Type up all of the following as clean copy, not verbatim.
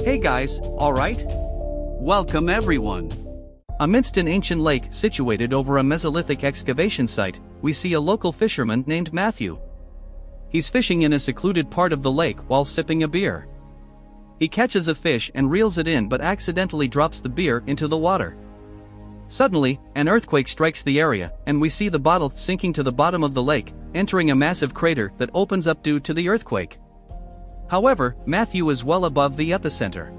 Hey guys, alright? Welcome everyone. Amidst an ancient lake situated over a Mesolithic excavation site, we see a local fisherman named Matthew. He's fishing in a secluded part of the lake while sipping a beer. He catches a fish and reels it in but accidentally drops the beer into the water. Suddenly, an earthquake strikes the area, and we see the bottle sinking to the bottom of the lake, entering a massive crater that opens up due to the earthquake. However, Matthew is well above the epicenter.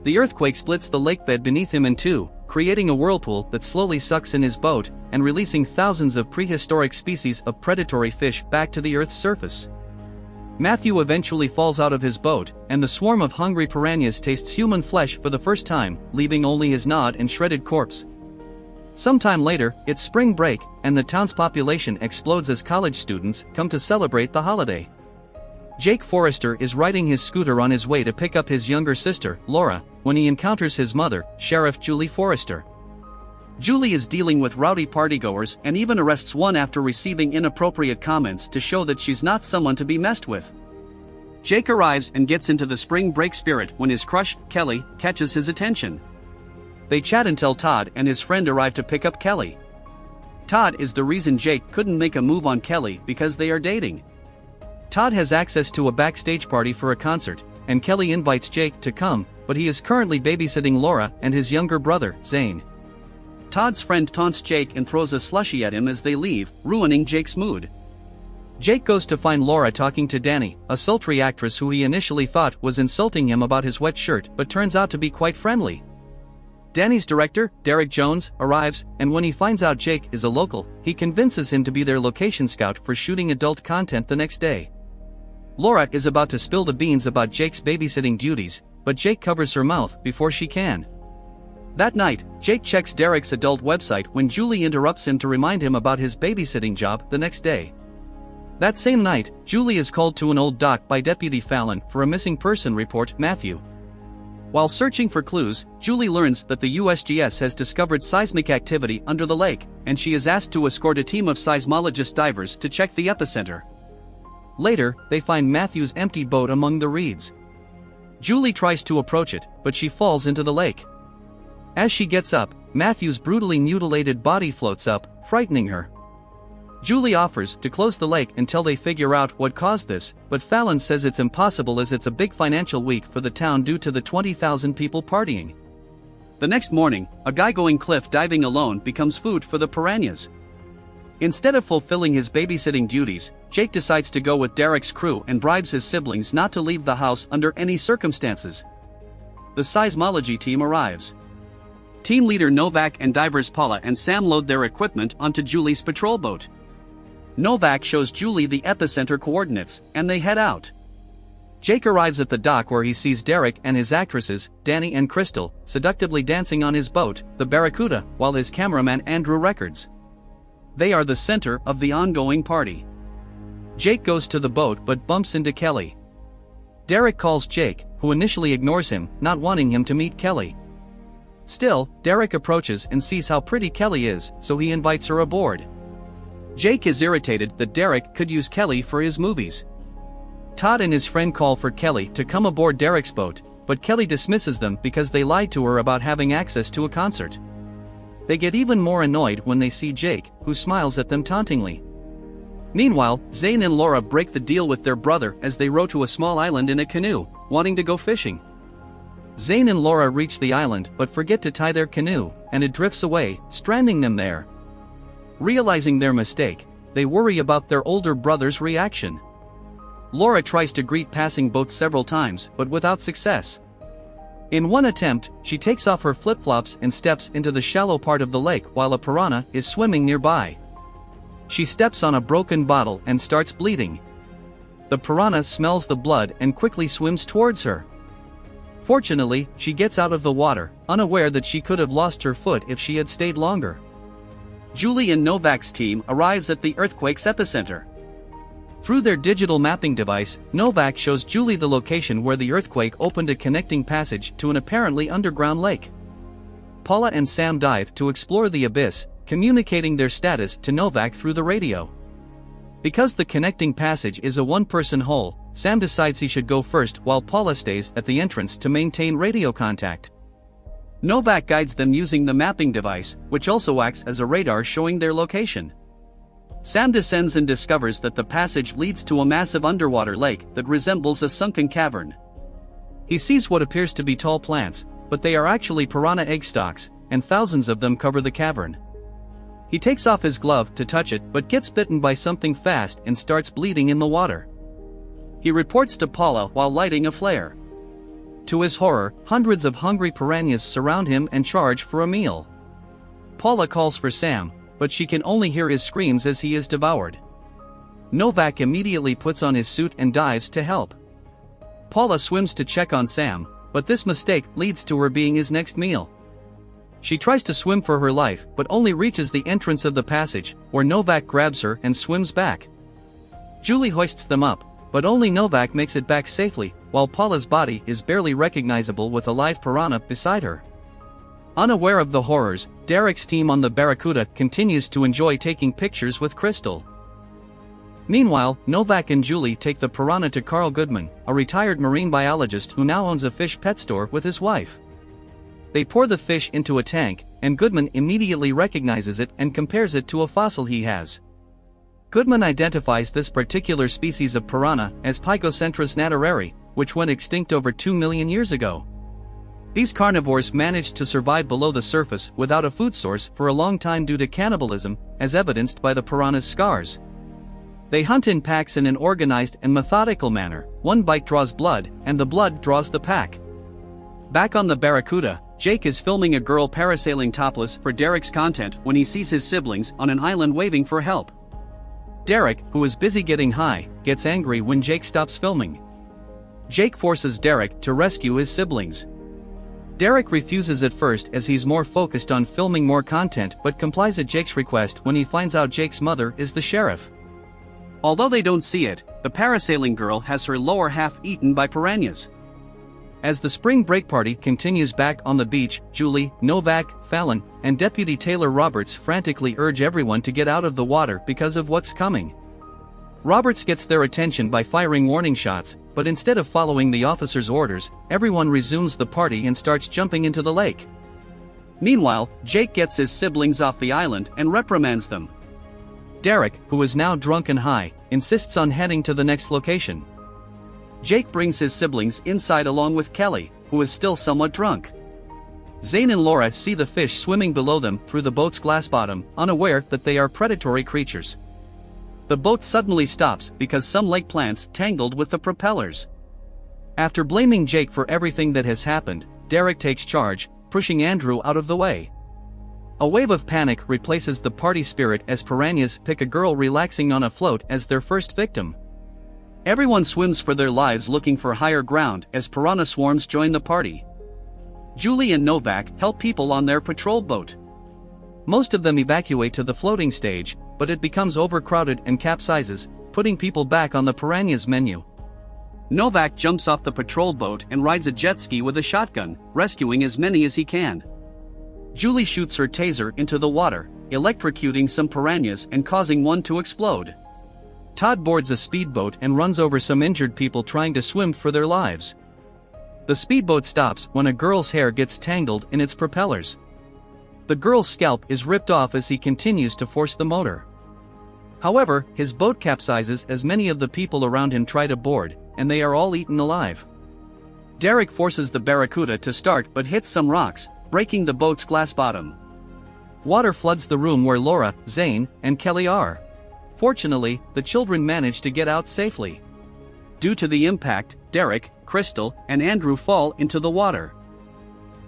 The earthquake splits the lakebed beneath him in two, creating a whirlpool that slowly sucks in his boat and releasing thousands of prehistoric species of predatory fish back to the Earth's surface. Matthew eventually falls out of his boat, and the swarm of hungry piranhas tastes human flesh for the first time, leaving only his gnawed and shredded corpse. Sometime later, it's spring break, and the town's population explodes as college students come to celebrate the holiday. Jake Forrester is riding his scooter on his way to pick up his younger sister, Laura, when he encounters his mother, Sheriff Julie Forrester. Julie is dealing with rowdy partygoers and even arrests one after receiving inappropriate comments to show that she's not someone to be messed with. Jake arrives and gets into the spring break spirit when his crush, Kelly, catches his attention. They chat until Todd and his friend arrive to pick up Kelly. Todd is the reason Jake couldn't make a move on Kelly because they are dating. Todd has access to a backstage party for a concert, and Kelly invites Jake to come, but he is currently babysitting Laura and his younger brother, Zane. Todd's friend taunts Jake and throws a slushie at him as they leave, ruining Jake's mood. Jake goes to find Laura talking to Danny, a sultry actress who he initially thought was insulting him about his wet shirt but turns out to be quite friendly. Danny's director, Derek Jones, arrives, and when he finds out Jake is a local, he convinces him to be their location scout for shooting adult content the next day. Laura is about to spill the beans about Jake's babysitting duties, but Jake covers her mouth before she can. That night, Jake checks Derek's adult website when Julie interrupts him to remind him about his babysitting job the next day. That same night, Julie is called to an old dock by Deputy Fallon for a missing person report, Matthew. While searching for clues, Julie learns that the USGS has discovered seismic activity under the lake, and she is asked to escort a team of seismologist divers to check the epicenter. Later, they find Matthew's empty boat among the reeds. Julie tries to approach it, but she falls into the lake. As she gets up, Matthew's brutally mutilated body floats up, frightening her. Julie offers to close the lake until they figure out what caused this, but Fallon says it's impossible as it's a big financial week for the town due to the 20,000 people partying. The next morning, a guy going cliff diving alone becomes food for the piranhas. Instead of fulfilling his babysitting duties, Jake decides to go with Derek's crew and bribes his siblings not to leave the house under any circumstances. The seismology team arrives. Team leader Novak and divers Paula and Sam load their equipment onto Julie's patrol boat. Novak shows Julie the epicenter coordinates, and they head out. Jake arrives at the dock where he sees Derek and his actresses, Danny and Crystal, seductively dancing on his boat, the Barracuda, while his cameraman Andrew records. They are the center of the ongoing party. Jake goes to the boat but bumps into Kelly. Derek calls Jake, who initially ignores him, not wanting him to meet Kelly. Still, Derek approaches and sees how pretty Kelly is, so he invites her aboard. Jake is irritated that Derek could use Kelly for his movies. Todd and his friend call for Kelly to come aboard Derek's boat, but Kelly dismisses them because they lied to her about having access to a concert. They get even more annoyed when they see Jake, who smiles at them tauntingly. Meanwhile, Zane and Laura break the deal with their brother as they row to a small island in a canoe, wanting to go fishing. Zane and Laura reach the island but forget to tie their canoe, and it drifts away, stranding them there. Realizing their mistake, they worry about their older brother's reaction. Laura tries to greet passing boats several times, but without success. In one attempt, she takes off her flip-flops and steps into the shallow part of the lake while a piranha is swimming nearby. She steps on a broken bottle and starts bleeding. The piranha smells the blood and quickly swims towards her. Fortunately, she gets out of the water, unaware that she could have lost her foot if she had stayed longer. Julie and Novak's team arrives at the earthquake's epicenter. Through their digital mapping device, Novak shows Julie the location where the earthquake opened a connecting passage to an apparently underground lake. Paula and Sam dive to explore the abyss, communicating their status to Novak through the radio. Because the connecting passage is a one-person hole, Sam decides he should go first while Paula stays at the entrance to maintain radio contact. Novak guides them using the mapping device, which also acts as a radar showing their location. Sam descends and discovers that the passage leads to a massive underwater lake that resembles a sunken cavern. He sees what appears to be tall plants, but they are actually piranha egg stalks, and thousands of them cover the cavern. He takes off his glove to touch it but gets bitten by something fast and starts bleeding in the water. He reports to Paula while lighting a flare. To his horror, hundreds of hungry piranhas surround him and charge for a meal. Paula calls for Sam, but she can only hear his screams as he is devoured. Novak immediately puts on his suit and dives to help. Paula swims to check on Sam, but this mistake leads to her being his next meal. She tries to swim for her life but only reaches the entrance of the passage, where Novak grabs her and swims back. Julie hoists them up, but only Novak makes it back safely, while Paula's body is barely recognizable with a live piranha beside her. Unaware of the horrors, Derek's team on the Barracuda continues to enjoy taking pictures with Crystal. Meanwhile, Novak and Julie take the piranha to Carl Goodman, a retired marine biologist who now owns a fish pet store with his wife. They pour the fish into a tank, and Goodman immediately recognizes it and compares it to a fossil he has. Goodman identifies this particular species of piranha as Pygocentrus naturari, which went extinct over 2 million years ago. These carnivores managed to survive below the surface without a food source for a long time due to cannibalism, as evidenced by the piranha's scars. They hunt in packs in an organized and methodical manner. One bite draws blood, and the blood draws the pack. Back on the Barracuda, Jake is filming a girl parasailing topless for Derek's content when he sees his siblings on an island waving for help. Derek, who is busy getting high, gets angry when Jake stops filming. Jake forces Derek to rescue his siblings. Derek refuses at first as he's more focused on filming more content but complies at Jake's request when he finds out Jake's mother is the sheriff. Although they don't see it, the parasailing girl has her lower half eaten by piranhas. As the spring break party continues back on the beach, Julie, Novak, Fallon, and Deputy Taylor Roberts frantically urge everyone to get out of the water because of what's coming. Roberts gets their attention by firing warning shots, but instead of following the officer's orders, everyone resumes the party and starts jumping into the lake. Meanwhile, Jake gets his siblings off the island and reprimands them. Derek, who is now drunk and high, insists on heading to the next location. Jake brings his siblings inside along with Kelly, who is still somewhat drunk. Zane and Laura see the fish swimming below them through the boat's glass bottom, unaware that they are predatory creatures. The boat suddenly stops because some lake plants tangled with the propellers. After blaming Jake for everything that has happened, Derek takes charge, pushing Andrew out of the way. A wave of panic replaces the party spirit as piranhas pick a girl relaxing on a float as their first victim. Everyone swims for their lives looking for higher ground as piranha swarms join the party. Julie and Novak help people on their patrol boat. Most of them evacuate to the floating stage, but it becomes overcrowded and capsizes, putting people back on the piranha's menu. Novak jumps off the patrol boat and rides a jet ski with a shotgun, rescuing as many as he can. Julie shoots her taser into the water, electrocuting some piranhas and causing one to explode. Todd boards a speedboat and runs over some injured people trying to swim for their lives. The speedboat stops when a girl's hair gets tangled in its propellers. The girl's scalp is ripped off as he continues to force the motor. However, his boat capsizes as many of the people around him try to board, and they are all eaten alive. Derek forces the Barracuda to start but hits some rocks, breaking the boat's glass bottom. Water floods the room where Laura, Zane, and Kelly are. Fortunately, the children manage to get out safely. Due to the impact, Derek, Crystal, and Andrew fall into the water.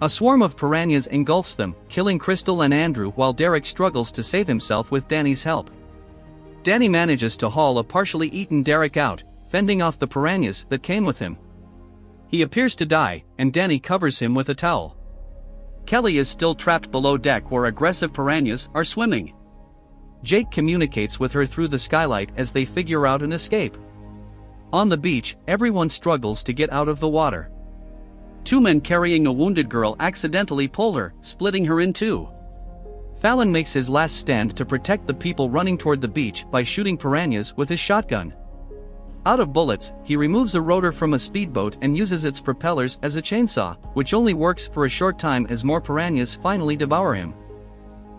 A swarm of piranhas engulfs them, killing Crystal and Andrew while Derek struggles to save himself with Danny's help. Danny manages to haul a partially eaten Derek out, fending off the piranhas that came with him. He appears to die, and Danny covers him with a towel. Kelly is still trapped below deck where aggressive piranhas are swimming. Jake communicates with her through the skylight as they figure out an escape. On the beach, everyone struggles to get out of the water. Two men carrying a wounded girl accidentally pull her, splitting her in two. Fallon makes his last stand to protect the people running toward the beach by shooting piranhas with his shotgun. Out of bullets, he removes a rotor from a speedboat and uses its propellers as a chainsaw, which only works for a short time as more piranhas finally devour him.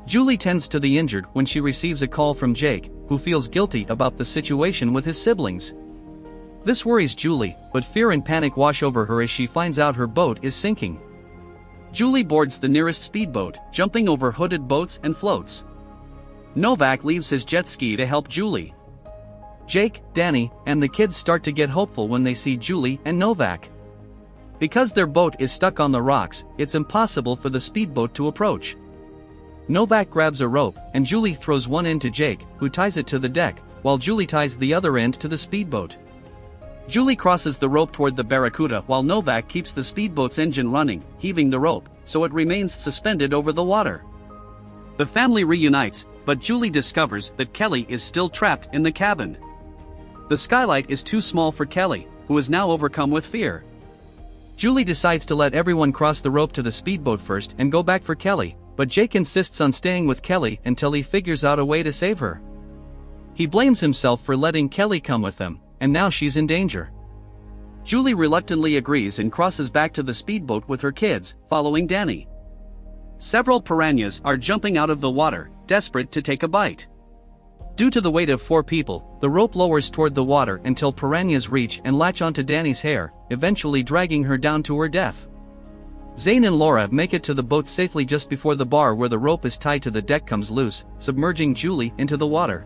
Julie tends to the injured when she receives a call from Jake, who feels guilty about the situation with his siblings. This worries Julie, but fear and panic wash over her as she finds out her boat is sinking. Julie boards the nearest speedboat, jumping over hooded boats and floats. Novak leaves his jet ski to help Julie. Jake, Danny, and the kids start to get hopeful when they see Julie and Novak. Because their boat is stuck on the rocks, it's impossible for the speedboat to approach. Novak grabs a rope, and Julie throws one end to Jake, who ties it to the deck, while Julie ties the other end to the speedboat. Julie crosses the rope toward the Barracuda while Novak keeps the speedboat's engine running, heaving the rope, so it remains suspended over the water. The family reunites, but Julie discovers that Kelly is still trapped in the cabin. The skylight is too small for Kelly, who is now overcome with fear. Julie decides to let everyone cross the rope to the speedboat first and go back for Kelly, but Jake insists on staying with Kelly until he figures out a way to save her. He blames himself for letting Kelly come with them, and now she's in danger. Julie reluctantly agrees and crosses back to the speedboat with her kids, following Danny. Several piranhas are jumping out of the water, desperate to take a bite. Due to the weight of 4 people, the rope lowers toward the water until piranhas reach and latch onto Danny's hair, eventually dragging her down to her death. Zane and Laura make it to the boat safely just before the bar where the rope is tied to the deck comes loose, submerging Julie into the water.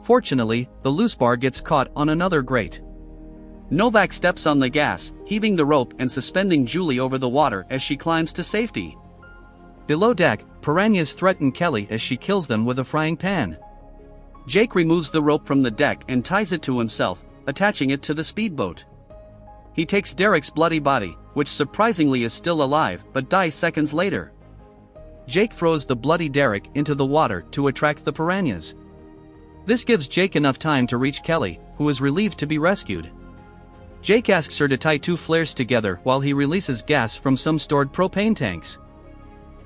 Fortunately, the loose bar gets caught on another grate. Novak steps on the gas, heaving the rope and suspending Julie over the water as she climbs to safety. Below deck, piranhas threaten Kelly as she kills them with a frying pan. Jake removes the rope from the deck and ties it to himself, attaching it to the speedboat. He takes Derek's bloody body, which surprisingly is still alive but dies seconds later. Jake throws the bloody Derek into the water to attract the piranhas. This gives Jake enough time to reach Kelly, who is relieved to be rescued. Jake asks her to tie 2 flares together while he releases gas from some stored propane tanks.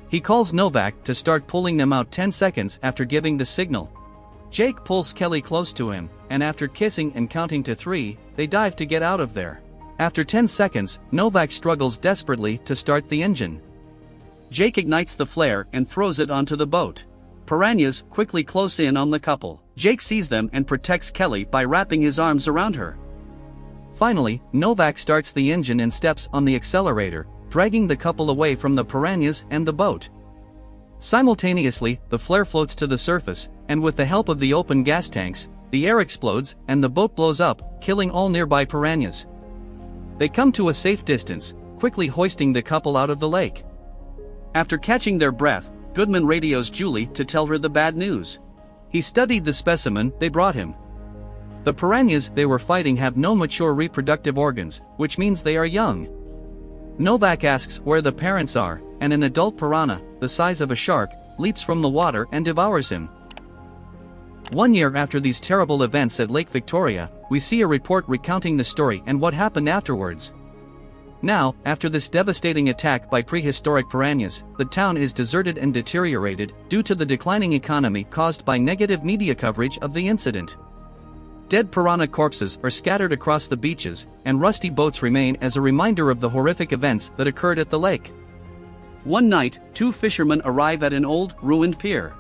He calls Novak to start pulling them out 10 seconds after giving the signal. Jake pulls Kelly close to him, and after kissing and counting to 3, they dive to get out of there. After 10 seconds, Novak struggles desperately to start the engine. Jake ignites the flare and throws it onto the boat. Piranhas quickly close in on the couple. Jake sees them and protects Kelly by wrapping his arms around her. Finally, Novak starts the engine and steps on the accelerator, dragging the couple away from the piranhas and the boat. Simultaneously, the flare floats to the surface, and with the help of the open gas tanks, the air explodes and the boat blows up, killing all nearby piranhas. They come to a safe distance, quickly hoisting the couple out of the lake. After catching their breath, Goodman radios Julie to tell her the bad news. He studied the specimen they brought him. The piranhas they were fighting have no mature reproductive organs, which means they are young. Novak asks where the parents are, and an adult piranha, the size of a shark, leaps from the water and devours him. 1 year after these terrible events at Lake Victoria, we see a report recounting the story and what happened afterwards. Now, after this devastating attack by prehistoric piranhas, the town is deserted and deteriorated due to the declining economy caused by negative media coverage of the incident. Dead piranha corpses are scattered across the beaches, and rusty boats remain as a reminder of the horrific events that occurred at the lake. One night, 2 fishermen arrive at an old, ruined pier.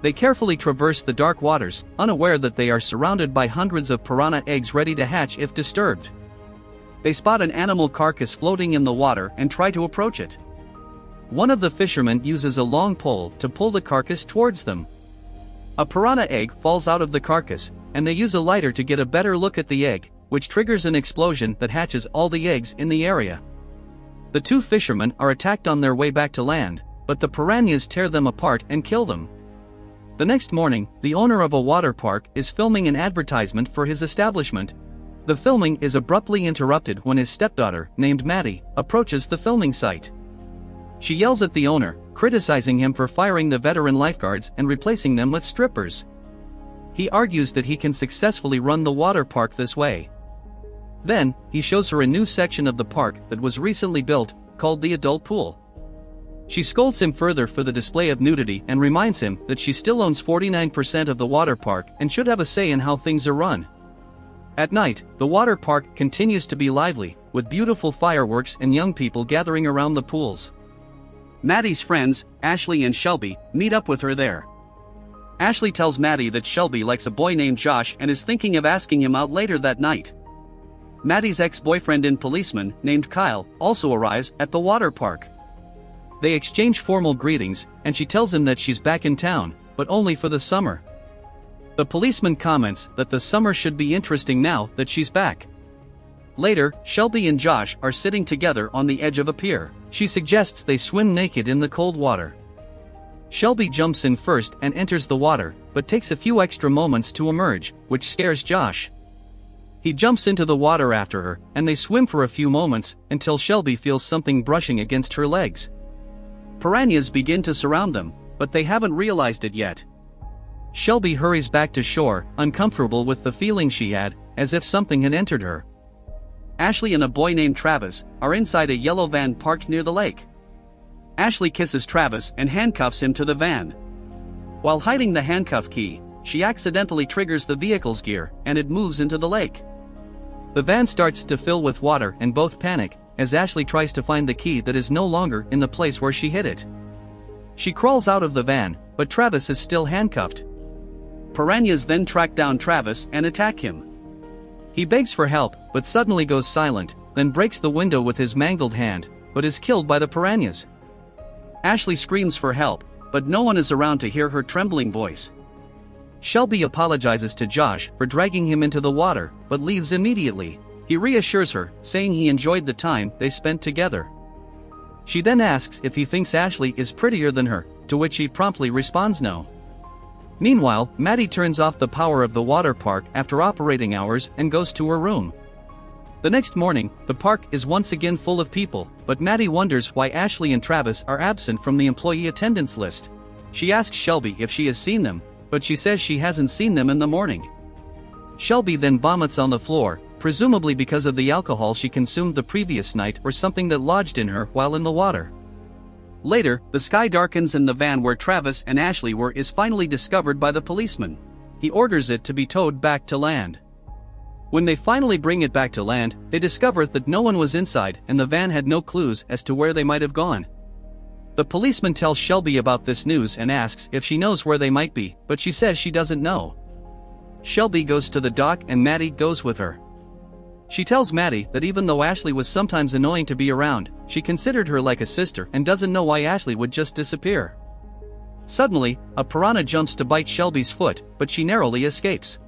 They carefully traverse the dark waters, unaware that they are surrounded by hundreds of piranha eggs ready to hatch if disturbed. They spot an animal carcass floating in the water and try to approach it. One of the fishermen uses a long pole to pull the carcass towards them. A piranha egg falls out of the carcass, and they use a lighter to get a better look at the egg, which triggers an explosion that hatches all the eggs in the area. The 2 fishermen are attacked on their way back to land, but the piranhas tear them apart and kill them. The next morning, the owner of a water park is filming an advertisement for his establishment. The filming is abruptly interrupted when his stepdaughter, named Maddie, approaches the filming site. She yells at the owner, criticizing him for firing the veteran lifeguards and replacing them with strippers. He argues that he can successfully run the water park this way. Then, he shows her a new section of the park that was recently built, called the adult pool. She scolds him further for the display of nudity and reminds him that she still owns 49% of the water park and should have a say in how things are run. At night, the water park continues to be lively, with beautiful fireworks and young people gathering around the pools. Maddie's friends, Ashley and Shelby, meet up with her there. Ashley tells Maddie that Shelby likes a boy named Josh and is thinking of asking him out later that night. Maddie's ex-boyfriend and policeman, named Kyle, also arrives at the water park. They exchange formal greetings, and she tells him that she's back in town, but only for the summer. The policeman comments that the summer should be interesting now that she's back. Later, Shelby and Josh are sitting together on the edge of a pier. She suggests they swim naked in the cold water. Shelby jumps in first and enters the water, but takes a few extra moments to emerge, which scares Josh. He jumps into the water after her, and they swim for a few moments, until Shelby feels something brushing against her legs. Piranhas begin to surround them, but they haven't realized it yet. Shelby hurries back to shore, uncomfortable with the feeling she had, as if something had entered her. Ashley and a boy named Travis are inside a yellow van parked near the lake. Ashley kisses Travis and handcuffs him to the van. While hiding the handcuff key, she accidentally triggers the vehicle's gear, and it moves into the lake. The van starts to fill with water and both panic, as Ashley tries to find the key that is no longer in the place where she hid it. She crawls out of the van, but Travis is still handcuffed. Piranhas then track down Travis and attack him. He begs for help, but suddenly goes silent, then breaks the window with his mangled hand, but is killed by the piranhas. Ashley screams for help, but no one is around to hear her trembling voice. Shelby apologizes to Josh for dragging him into the water, but leaves immediately. He reassures her, saying he enjoyed the time they spent together. She then asks if he thinks Ashley is prettier than her, to which he promptly responds no. Meanwhile, Maddie turns off the power of the water park after operating hours and goes to her room. The next morning, the park is once again full of people, but Maddie wonders why Ashley and Travis are absent from the employee attendance list. She asks Shelby if she has seen them, but she says she hasn't seen them in the morning. Shelby then vomits on the floor, presumably because of the alcohol she consumed the previous night or something that lodged in her while in the water. Later, the sky darkens and the van where Travis and Ashley were is finally discovered by the policeman. He orders it to be towed back to land. When they finally bring it back to land, they discover that no one was inside and the van had no clues as to where they might have gone. The policeman tells Shelby about this news and asks if she knows where they might be, but she says she doesn't know. Shelby goes to the dock and Maddie goes with her. She tells Maddie that even though Ashley was sometimes annoying to be around, she considered her like a sister and doesn't know why Ashley would just disappear. Suddenly, a piranha jumps to bite Shelby's foot, but she narrowly escapes.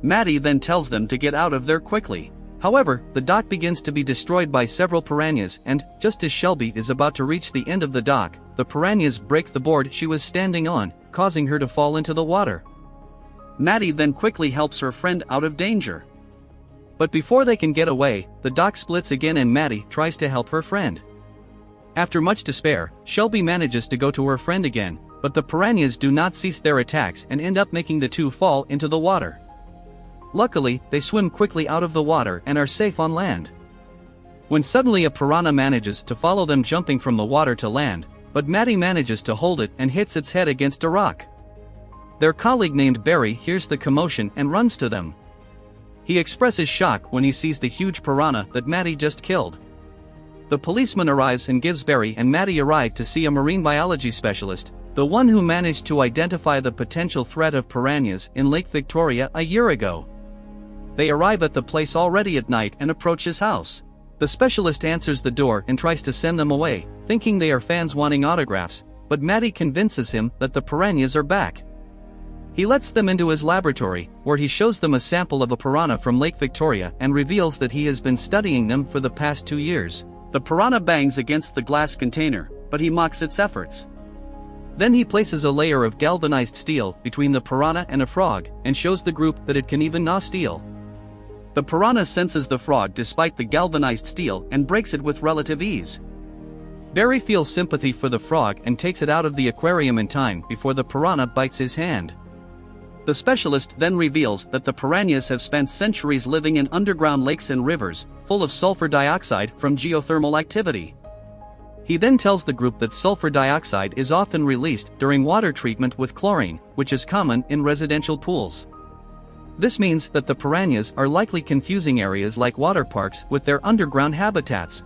Maddie then tells them to get out of there quickly. However, the dock begins to be destroyed by several piranhas and, just as Shelby is about to reach the end of the dock, the piranhas break the board she was standing on, causing her to fall into the water. Maddie then quickly helps her friend out of danger. But before they can get away, the dock splits again and Maddie tries to help her friend. After much despair, Shelby manages to go to her friend again, but the piranhas do not cease their attacks and end up making the two fall into the water. Luckily, they swim quickly out of the water and are safe on land. When suddenly a piranha manages to follow them jumping from the water to land, but Maddie manages to hold it and hits its head against a rock. Their colleague named Barry hears the commotion and runs to them. He expresses shock when he sees the huge piranha that Maddie just killed. The policeman arrives and gives Barry and Maddie a ride to see a marine biology specialist, the one who managed to identify the potential threat of piranhas in Lake Victoria a year ago. They arrive at the place already at night and approach his house. The specialist answers the door and tries to send them away, thinking they are fans wanting autographs, but Maddie convinces him that the piranhas are back. He lets them into his laboratory, where he shows them a sample of a piranha from Lake Victoria and reveals that he has been studying them for the past 2 years. The piranha bangs against the glass container, but he mocks its efforts. Then he places a layer of galvanized steel between the piranha and a frog, and shows the group that it can even gnaw steel. The piranha senses the frog despite the galvanized steel and breaks it with relative ease. Barry feels sympathy for the frog and takes it out of the aquarium in time before the piranha bites his hand. The specialist then reveals that the piranhas have spent centuries living in underground lakes and rivers, full of sulfur dioxide from geothermal activity. He then tells the group that sulfur dioxide is often released during water treatment with chlorine, which is common in residential pools. This means that the piranhas are likely confusing areas like water parks with their underground habitats.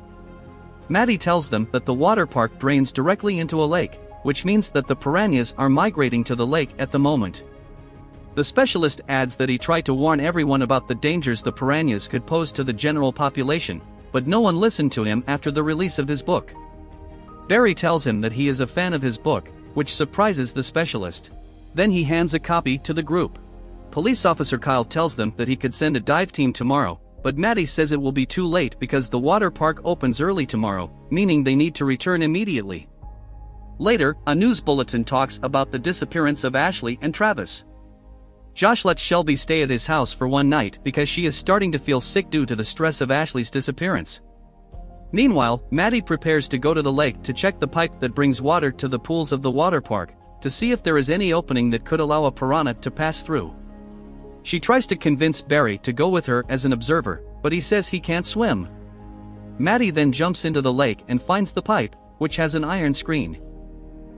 Maddie tells them that the water park drains directly into a lake, which means that the piranhas are migrating to the lake at the moment. The specialist adds that he tried to warn everyone about the dangers the piranhas could pose to the general population, but no one listened to him after the release of his book. Barry tells him that he is a fan of his book, which surprises the specialist. Then he hands a copy to the group. Police officer Kyle tells them that he could send a dive team tomorrow, but Maddie says it will be too late because the water park opens early tomorrow, meaning they need to return immediately. Later, a news bulletin talks about the disappearance of Ashley and Travis. Josh lets Shelby stay at his house for one night because she is starting to feel sick due to the stress of Ashley's disappearance. Meanwhile, Maddie prepares to go to the lake to check the pipe that brings water to the pools of the water park, to see if there is any opening that could allow a piranha to pass through. She tries to convince Barry to go with her as an observer, but he says he can't swim. Maddie then jumps into the lake and finds the pipe, which has an iron screen.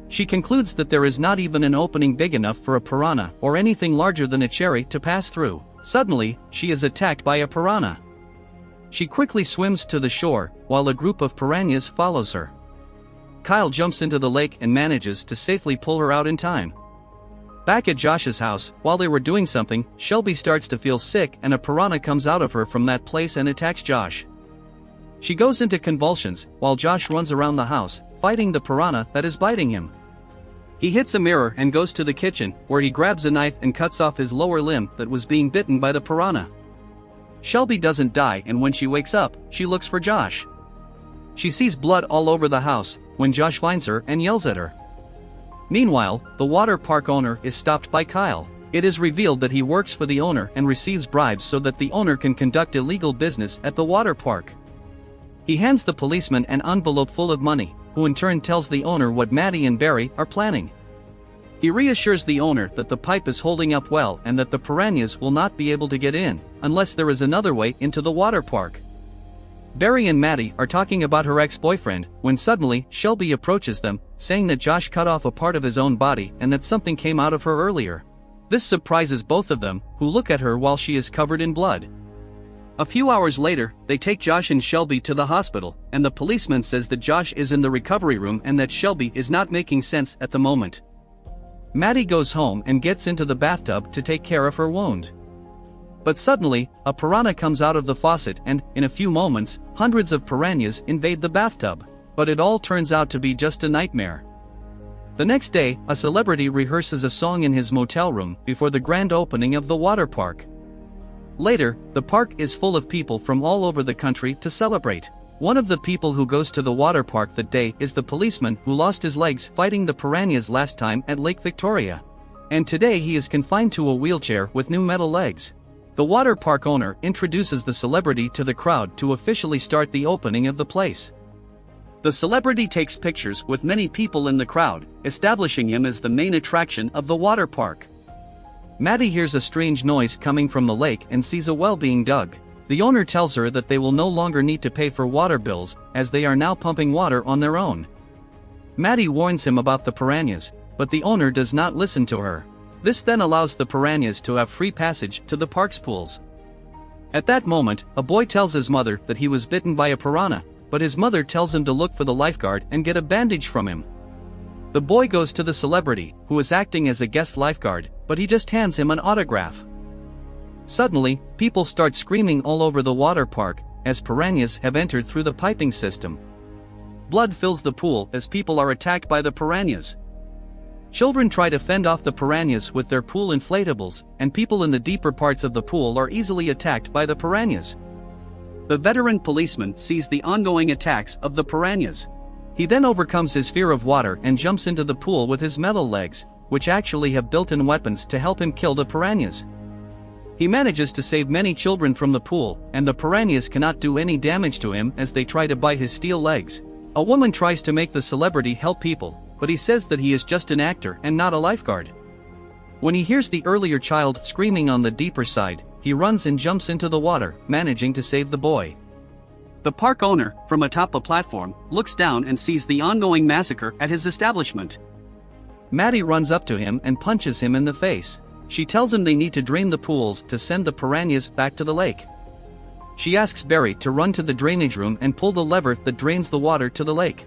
She concludes that there is not even an opening big enough for a piranha or anything larger than a cherry to pass through. Suddenly, she is attacked by a piranha. She quickly swims to the shore, while a group of piranhas follows her. Kyle jumps into the lake and manages to safely pull her out in time. Back at Josh's house, while they were doing something, Shelby starts to feel sick and a piranha comes out of her from that place and attacks Josh. She goes into convulsions, while Josh runs around the house, fighting the piranha that is biting him. He hits a mirror and goes to the kitchen, where he grabs a knife and cuts off his lower limb that was being bitten by the piranha. Shelby doesn't die, and when she wakes up, she looks for Josh. She sees blood all over the house, when Josh finds her and yells at her. Meanwhile, the water park owner is stopped by Kyle. It is revealed that he works for the owner and receives bribes so that the owner can conduct illegal business at the water park. He hands the policeman an envelope full of money, who in turn tells the owner what Maddie and Barry are planning. He reassures the owner that the pipe is holding up well and that the piranhas will not be able to get in, unless there is another way into the water park. Barry and Maddie are talking about her ex-boyfriend, when suddenly, Shelby approaches them, saying that Josh cut off a part of his own body and that something came out of her earlier. This surprises both of them, who look at her while she is covered in blood. A few hours later, they take Josh and Shelby to the hospital, and the policeman says that Josh is in the recovery room and that Shelby is not making sense at the moment. Maddie goes home and gets into the bathtub to take care of her wound. But suddenly, a piranha comes out of the faucet and, in a few moments, hundreds of piranhas invade the bathtub. But it all turns out to be just a nightmare. The next day, a celebrity rehearses a song in his motel room before the grand opening of the water park. Later, the park is full of people from all over the country to celebrate. One of the people who goes to the water park that day is the policeman who lost his legs fighting the piranhas last time at Lake Victoria. And today he is confined to a wheelchair with new metal legs. The water park owner introduces the celebrity to the crowd to officially start the opening of the place. The celebrity takes pictures with many people in the crowd, establishing him as the main attraction of the water park. Maddie hears a strange noise coming from the lake and sees a well being dug. The owner tells her that they will no longer need to pay for water bills, as they are now pumping water on their own. Maddie warns him about the piranhas, but the owner does not listen to her. This then allows the piranhas to have free passage to the park's pools. At that moment, a boy tells his mother that he was bitten by a piranha, but his mother tells him to look for the lifeguard and get a bandage from him. The boy goes to the celebrity, who is acting as a guest lifeguard, but he just hands him an autograph. Suddenly, people start screaming all over the water park, as piranhas have entered through the piping system. Blood fills the pool as people are attacked by the piranhas. Children try to fend off the piranhas with their pool inflatables, and people in the deeper parts of the pool are easily attacked by the piranhas. The veteran policeman sees the ongoing attacks of the piranhas. He then overcomes his fear of water and jumps into the pool with his metal legs, which actually have built-in weapons to help him kill the piranhas. He manages to save many children from the pool, and the piranhas cannot do any damage to him as they try to bite his steel legs. A woman tries to make the celebrity help people, but he says that he is just an actor and not a lifeguard. When he hears the earlier child screaming on the deeper side, he runs and jumps into the water, managing to save the boy. The park owner, from atop a platform, looks down and sees the ongoing massacre at his establishment. Maddie runs up to him and punches him in the face. She tells him they need to drain the pools to send the piranhas back to the lake. She asks Barry to run to the drainage room and pull the lever that drains the water to the lake.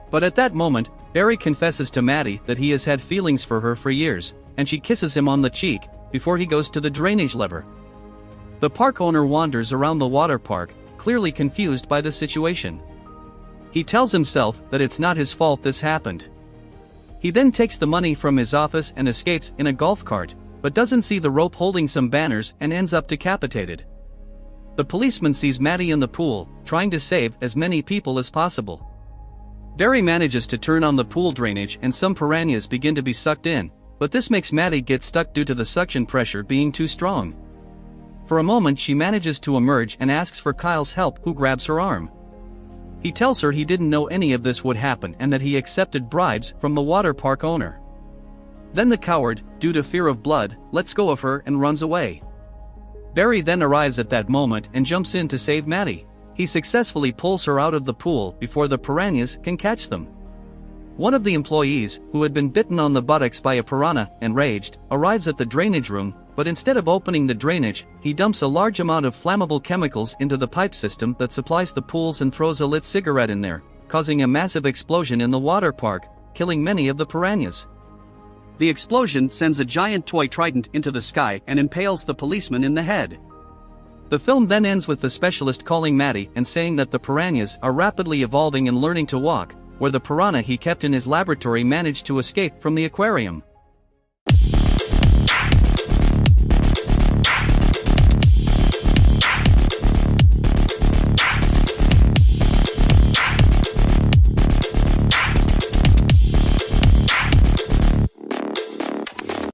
But at that moment, Barry confesses to Maddie that he has had feelings for her for years, and she kisses him on the cheek before he goes to the drainage lever. The park owner wanders around the water park, clearly confused by the situation. He tells himself that it's not his fault this happened. He then takes the money from his office and escapes in a golf cart, but doesn't see the rope holding some banners and ends up decapitated. The policeman sees Maddie in the pool, trying to save as many people as possible. Barry manages to turn on the pool drainage and some piranhas begin to be sucked in, but this makes Maddie get stuck due to the suction pressure being too strong. For a moment she manages to emerge and asks for Kyle's help, who grabs her arm. He tells her he didn't know any of this would happen and that he accepted bribes from the water park owner. Then the coward, due to fear of blood, lets go of her and runs away. Barry then arrives at that moment and jumps in to save Maddie. He successfully pulls her out of the pool before the piranhas can catch them. One of the employees, who had been bitten on the buttocks by a piranha, enraged, arrives at the drainage room, but instead of opening the drainage, he dumps a large amount of flammable chemicals into the pipe system that supplies the pools and throws a lit cigarette in there, causing a massive explosion in the water park, killing many of the piranhas. The explosion sends a giant toy trident into the sky and impales the policeman in the head. The film then ends with the specialist calling Maddie and saying that the piranhas are rapidly evolving and learning to walk, where the piranha he kept in his laboratory managed to escape from the aquarium.